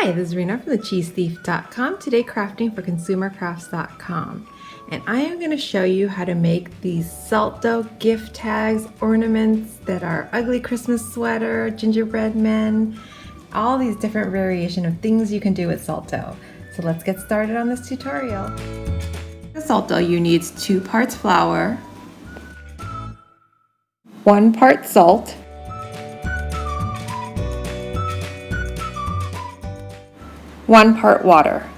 Hi, this is Rena from thecheesethief.com, today crafting for consumercrafts.com, and I am going to show you how to make these salto gift tags, ornaments that are ugly Christmas sweater, gingerbread men, all these different variation of things you can do with salto. So let's get started on this tutorial. For salto, you need 2 parts flour, 1 part salt, 1 part water.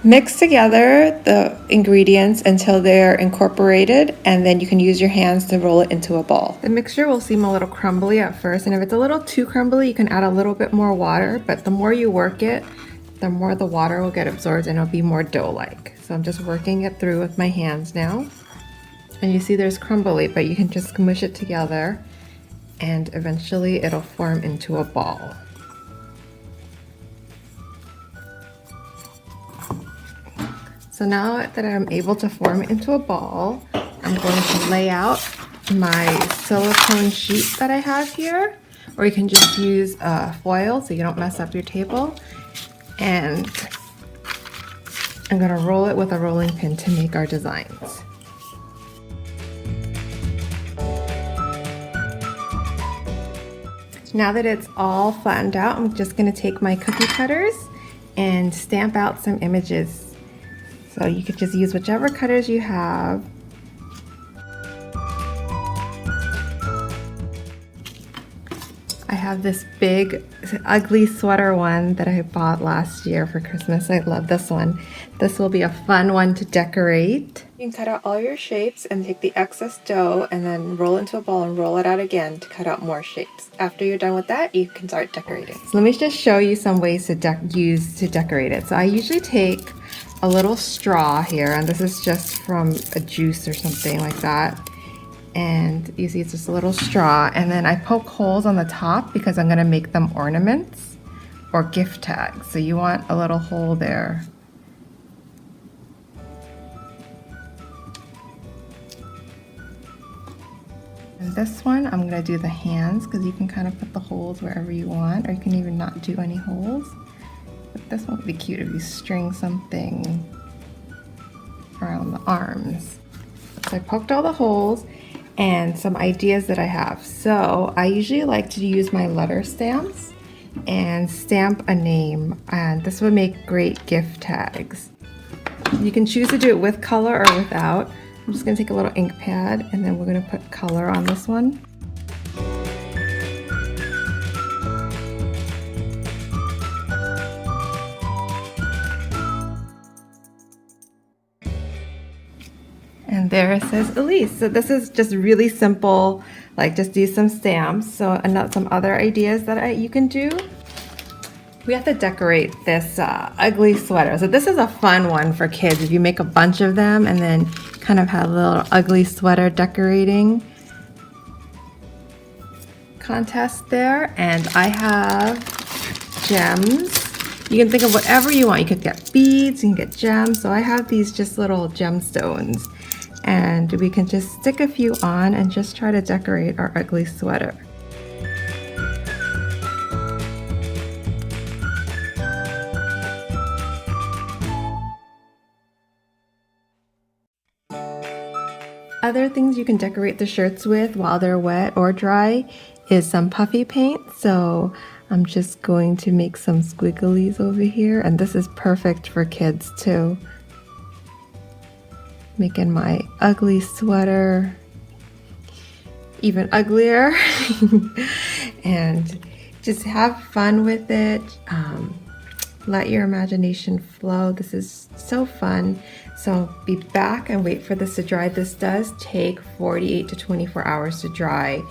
Mix together the ingredients until they're incorporated, and then you can use your hands to roll it into a ball. The mixture will seem a little crumbly at first, and if it's a little too crumbly, you can add a little bit more water, but the more you work it, the more the water will get absorbed and it'll be more dough-like. So I'm just working it through with my hands now. And you see there's crumbly, but you can just smush it together and eventually it'll form into a ball. So now that I'm able to form it into a ball, I'm going to lay out my silicone sheet that I have here, or you can just use foil so you don't mess up your table. And I'm going to roll it with a rolling pin to make our designs. Now that it's all flattened out, I'm just going to take my cookie cutters and stamp out some images. So you could just use whichever cutters you have. I have this big ugly sweater one that I bought last year for Christmas. I love this one. This will be a fun one to decorate. You can cut out all your shapes and take the excess dough and then roll it into a ball and roll it out again to cut out more shapes. After you're done with that, you can start decorating. So let me just show you some ways to use to decorate it. So I usually take a little straw here, and this is just from a juice or something like that. And you see it's just a little straw, and then I poke holes on the top because I'm going to make them ornaments or gift tags. So you want a little hole there. And this one I'm going to do the hands because you can kind of put the holes wherever you want, or you can even not do any holes. But this one would be cute if you string something around the arms. So I poked all the holes. And some ideas that I have. So I usually like to use my letter stamps and stamp a name, and this would make great gift tags. You can choose to do it with color or without. I'm just going to take a little ink pad and then we're going to put color on this one. And there it says Elise. So this is just really simple, like just do some stamps. So some other ideas that you can do. We have to decorate this ugly sweater. So this is a fun one for kids. If you make a bunch of them and then kind of have a little ugly sweater decorating contest there. And I have gems. You can think of whatever you want. You could get beads, you can get gems. So I have these just little gemstones. And we can just stick a few on and just try to decorate our ugly sweater. Other things you can decorate the shirts with while they're wet or dry is some puffy paint. So I'm just going to make some squigglies over here, and this is perfect for kids too. Making my ugly sweater even uglier. And just have fun with it. Let your imagination flow. This is so fun. So be back and wait for this to dry. This does take 48 to 24 hours to dry.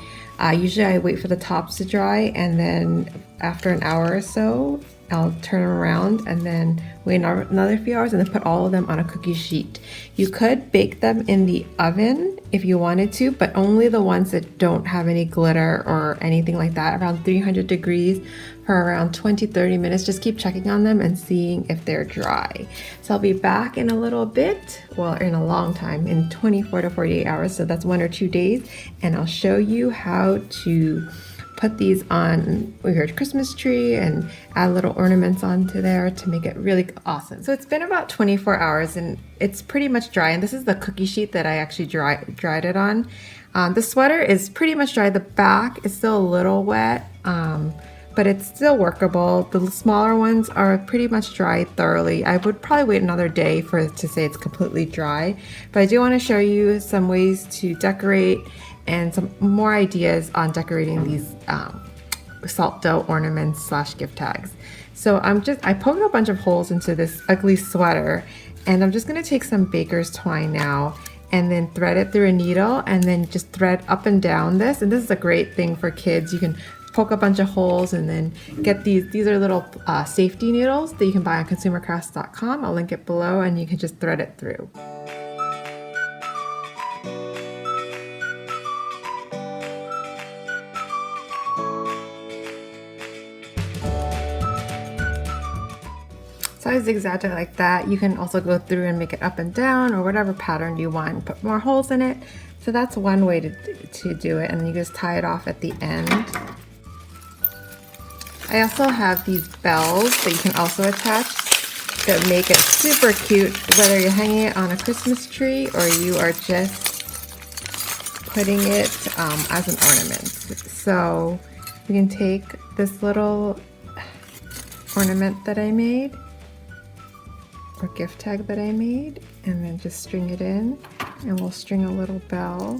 Usually I wait for the tops to dry, and then after an hour or so, I'll turn them around and then wait another few hours and then put all of them on a cookie sheet. You could bake them in the oven if you wanted to, but only the ones that don't have any glitter or anything like that, around 300 degrees for around 20-30 minutes. Just keep checking on them and seeing if they're dry. So I'll be back in a little bit, well, in a long time, in 24 to 48 hours, so that's 1 or 2 days, and I'll show you how to put these on your Christmas tree and add little ornaments onto there to make it really awesome. So it's been about 24 hours and it's pretty much dry, and this is the cookie sheet that I actually dried it on. The sweater is pretty much dry. The back is still a little wet, but it's still workable. The smaller ones are pretty much dry thoroughly. I would probably wait another day for it to say it's completely dry, but I do want to show you some ways to decorate and some more ideas on decorating these salt dough ornaments / gift tags. So I poked a bunch of holes into this ugly sweater, and I'm just gonna take some baker's twine now and then thread it through a needle and then just thread up and down this. And this is a great thing for kids. You can poke a bunch of holes and then get these are little safety needles that you can buy on consumercrafts.com. I'll link it below, and you can just thread it through. So I zigzagged it like that. You can also go through and make it up and down or whatever pattern you want and put more holes in it. So that's one way to do it, and then you just tie it off at the end. I also have these bells that you can also attach that make it super cute, whether you're hanging it on a Christmas tree or you are just putting it as an ornament. So you can take this little ornament that I made, or gift tag that I made, and then just string it in, and we'll string a little bell.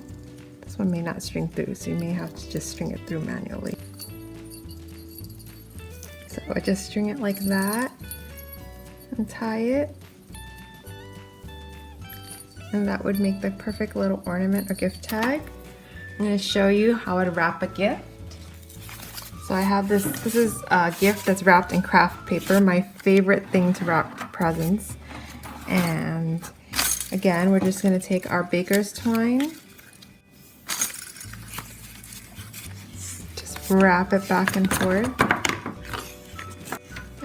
This one may not string through, so you may have to just string it through manually. So I just string it like that and tie it, and that would make the perfect little ornament or gift tag. I'm going to show you how to wrap a gift. So I have this is a gift that's wrapped in craft paper, my favorite thing to wrap presents. And again, we're just going to take our baker's twine, just wrap it back and forth.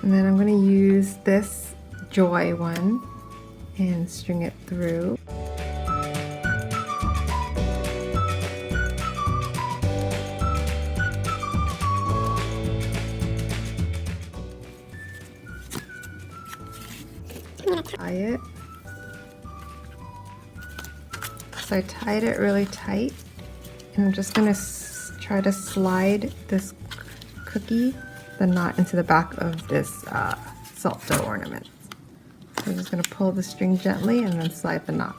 And then I'm going to use this joy one and string it through. Tie it. So I tied it really tight, and I'm just going to try to slide this cookie, the knot, into the back of this salt dough ornament. So I'm just going to pull the string gently and then slide the knot.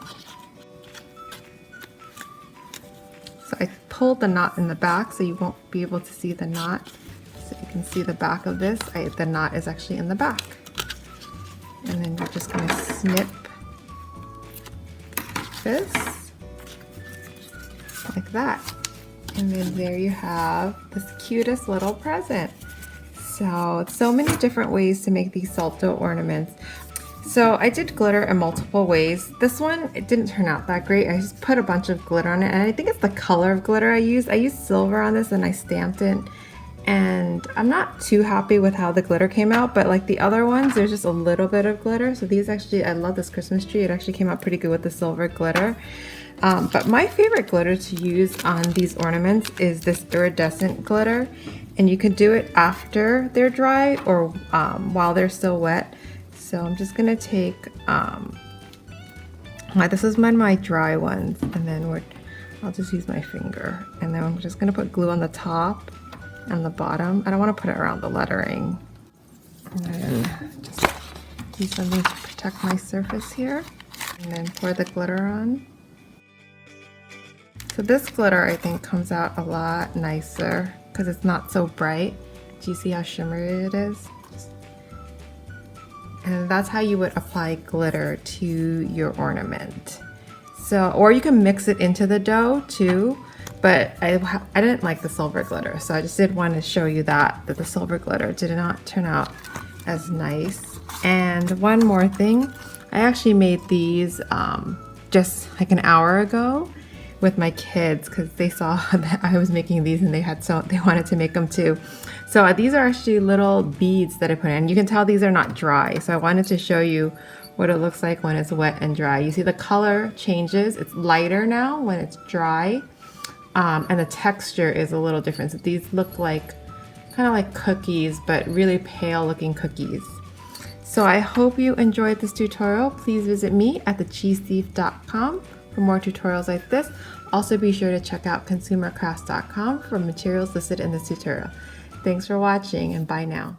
So I pulled the knot in the back so you won't be able to see the knot. So you can see the back of this. The knot is actually in the back. And then you're just going to snip this like that. And then there you have this cutest little present. So many different ways to make these salt dough ornaments. So I did glitter in multiple ways. This one, it didn't turn out that great. I just put a bunch of glitter on it, and I think it's the color of glitter I used. I used silver on this and I stamped it. And I'm not too happy with how the glitter came out, but like the other ones, there's just a little bit of glitter. So these actually, I love this Christmas tree. It actually came out pretty good with the silver glitter. But my favorite glitter to use on these ornaments is this iridescent glitter. And you can do it after they're dry or while they're still wet. So I'm just gonna take, this is one of my dry ones, and then I'll just use my finger. And then I'm just gonna put glue on the top and the bottom. I don't want to put it around the lettering. And then just use something to protect my surface here. And then pour the glitter on. So this glitter, I think, comes out a lot nicer because it's not so bright. Do you see how shimmery it is? And that's how you would apply glitter to your ornament. So, or you can mix it into the dough too. But I didn't like the silver glitter, so I just did want to show you that the silver glitter did not turn out as nice. And one more thing, I actually made these just like an hour ago with my kids because they saw that I was making these and they wanted to make them too. So these are actually little beads that I put in. You can tell these are not dry. So I wanted to show you what it looks like when it's wet and dry. You see the color changes. It's lighter now when it's dry. And the texture is a little different. So these look like kind of like cookies, but really pale looking cookies. So I hope you enjoyed this tutorial. Please visit me at thecheesethief.com for more tutorials like this. Also be sure to check out consumercrafts.com for materials listed in this tutorial. Thanks for watching and bye now.